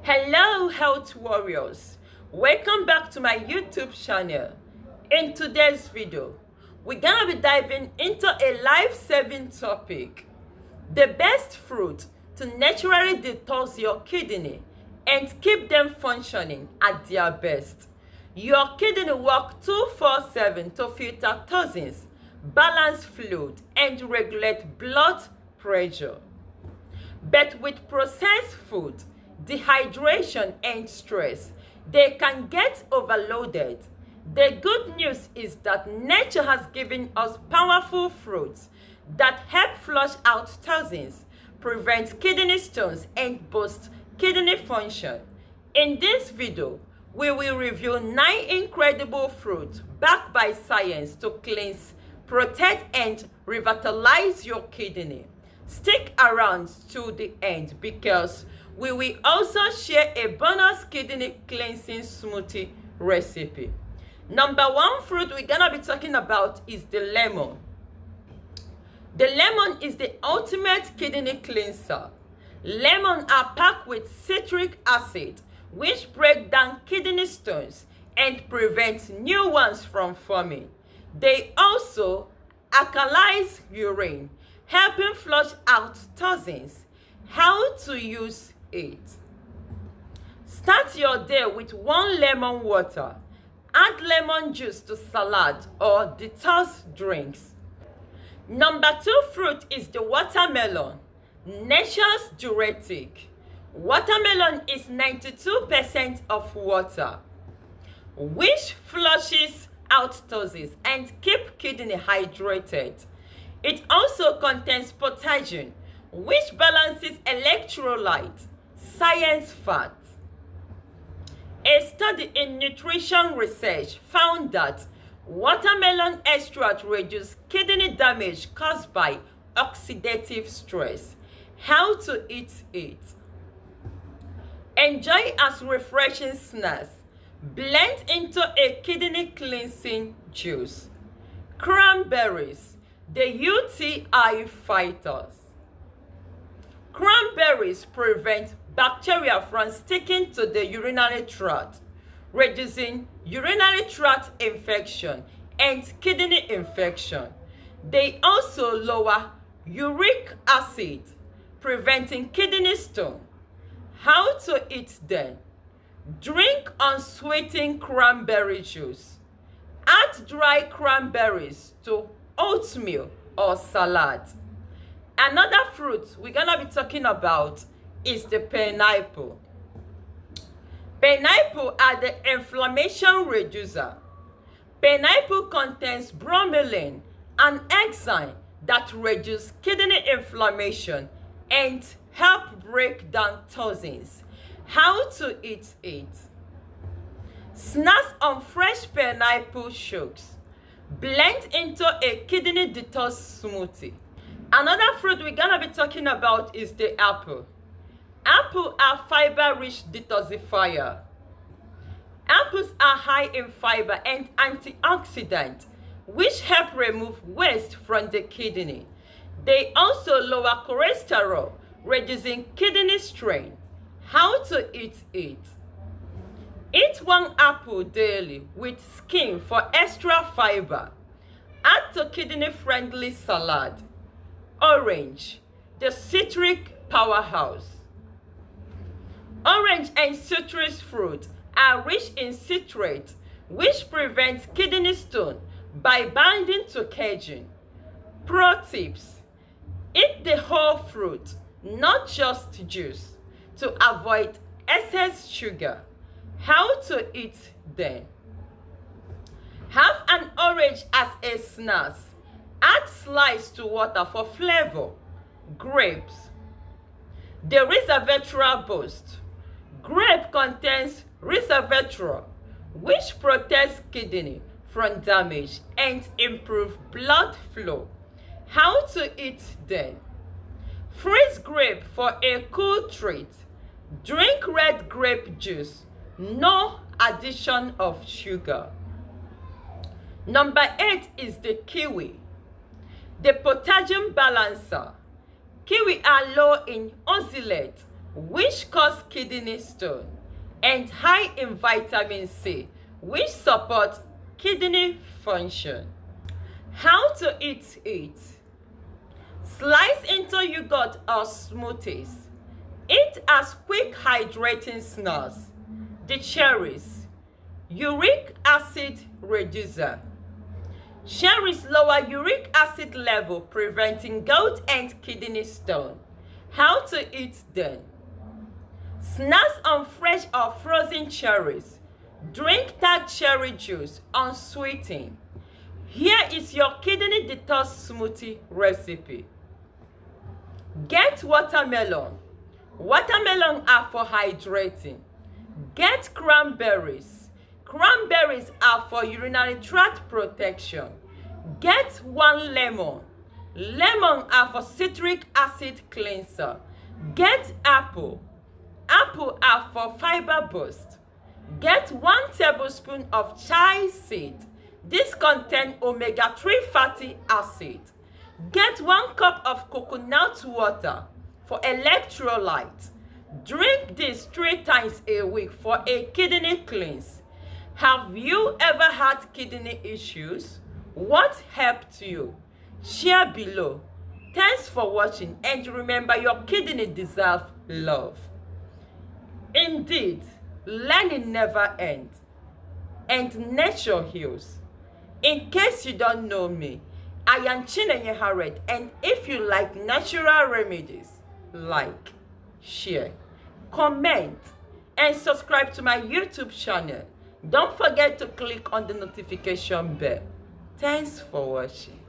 Hello, health warriors. Welcome back to my YouTube channel. In today's video, we're gonna be diving into a life-saving topic: the best fruit to naturally detox your kidney and keep them functioning at their best. Your kidney work 24/7 to filter toxins, balance fluid, and regulate blood pressure. But with processed food, dehydration, and stress, they can get overloaded. The good news is that nature has given us powerful fruits that help flush out toxins, prevent kidney stones, and boost kidney function. In this video, we will review 9 incredible fruits backed by science to cleanse, protect, and revitalize your kidney. Stick around to the end because we will also share a bonus kidney cleansing smoothie recipe. Number 1 fruit we're gonna be talking about is the lemon. The lemon is the ultimate kidney cleanser. Lemons are packed with citric acid, which break down kidney stones and prevent new ones from forming. They also alkalize urine, helping flush out toxins. How to use it: start your day with 1 lemon water. Add lemon juice to salad or detox drinks. Number 2 fruit is the watermelon, nature's diuretic. Watermelon is 92% of water, which flushes out toxins and keep kidney hydrated. It also contains potassium, which balances electrolytes. Science fact: a study in nutrition research found that watermelon extract reduces kidney damage caused by oxidative stress. How to eat it: enjoy as refreshing snacks. Blend into a kidney cleansing juice. Cranberries, the UTI fighters. Cranberries prevent bacteria from sticking to the urinary tract, reducing urinary tract infection and kidney infection. They also lower uric acid, preventing kidney stone. How to eat them: drink unsweetened cranberry juice. Add dry cranberries to oatmeal or salad. Another fruit we're gonna be talking about is the pineapple. Pineapple are the inflammation reducer. Pineapple contains bromelain, an enzyme that reduces kidney inflammation and help break down toxins. How to eat it: snacks on fresh pineapple shoots. Blend into a kidney detox smoothie. Another fruit we're gonna be talking about is the apple. Apples are fiber-rich detoxifier. Apples are high in fiber and antioxidants, which help remove waste from the kidney. They also lower cholesterol, reducing kidney strain. How to eat it: eat 1 apple daily with skin for extra fiber. Add to kidney-friendly salad. Orange, the citric powerhouse. Orange and citrus fruit are rich in citrate, which prevents kidney stone by binding to collagen. Pro tips: eat the whole fruit, not just juice, to avoid excess sugar. How to eat them: have an orange as a snack. Add slice to water for flavor. Grapes, the resveratrol boost. Grape contains resveratrol, which protects kidney from damage and improves blood flow. How to eat them: freeze grape for a cool treat. Drink red grape juice, no addition of sugar. Number 8 is the kiwi, the potassium balancer. Kiwi are low in oxalate, which cause kidney stone, and high in vitamin C, which supports kidney function. How to eat it. Slice into yogurt or smoothies. Eat as quick hydrating snacks. The cherries, uric acid reducer. Cherries lower uric acid level, preventing gout and kidney stone. How to eat them. Snacks on fresh or frozen cherries. Drink that cherry juice unsweetened. Here is your kidney detox smoothie recipe. Get watermelon. Watermelon are for hydrating. Get cranberries. Cranberries are for urinary tract protection. Get 1 lemon. Lemon are for citric acid cleanser. Get apple. Apple are for fiber boost. Get 1 tablespoon of chia seed. This contains omega-3 fatty acid. Get 1 cup of coconut water for electrolyte. Drink this 3 times a week for a kidney cleanse. Have you ever had kidney issues? What helped you? Share below. Thanks for watching, and remember, your kidney deserve love. Indeed, learning never ends, and nature heals. In case you don't know me, I am Chinenye Harriet, and if you like natural remedies, like, share, comment, and subscribe to my YouTube channel. Don't forget to click on the notification bell. Thanks for watching.